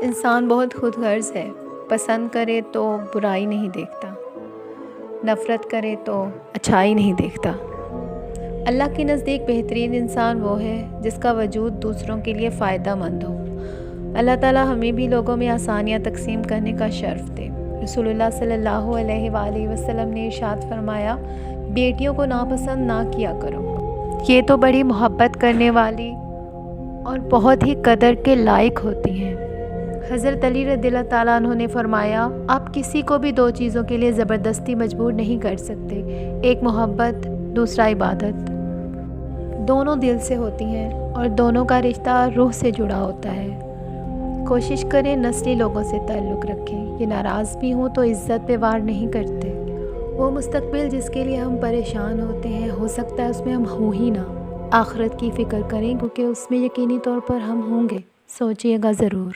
انسان بہت خود غرض ہے، پسند کرے تو برائی نہیں دیکھتا، نفرت کرے تو اچھائی نہیں دیکھتا۔ اللہ کے نزدیک بہترین انسان وہ ہے جس کا وجود دوسروں کے لیے فائدہ مند ہو۔ اللہ تعالیٰ ہمیں بھی لوگوں میں آسانیاں تقسیم کرنے کا شرف دے۔ رسول اللہ صلی اللہ علیہ وآلہ وسلم نے ارشاد فرمایا، بیٹیوں کو ناپسند نہ کیا کرو، یہ تو بڑی محبت کرنے والی اور بہت ہی قدر کے لائق ہوتی ہیں۔ حضرت علی رضی اللہ تعالیٰ عنہ نے فرمایا، آپ کسی کو بھی دو چیزوں کے لیے زبردستی مجبور نہیں کر سکتے، ایک محبت، دوسرا عبادت۔ دونوں دل سے ہوتی ہیں اور دونوں کا رشتہ روح سے جڑا ہوتا ہے۔ کوشش کریں نسلی لوگوں سے تعلق رکھیں، یہ ناراض بھی ہوں تو عزت پہ وار نہیں کرتے۔ وہ مستقبل جس کے لیے ہم پریشان ہوتے ہیں، ہو سکتا ہے اس میں ہم ہوں ہی نہ۔ آخرت کی فکر کریں کیونکہ اس میں یقینی طور پر ہم ہوں گے، سوچئے گا ضرور۔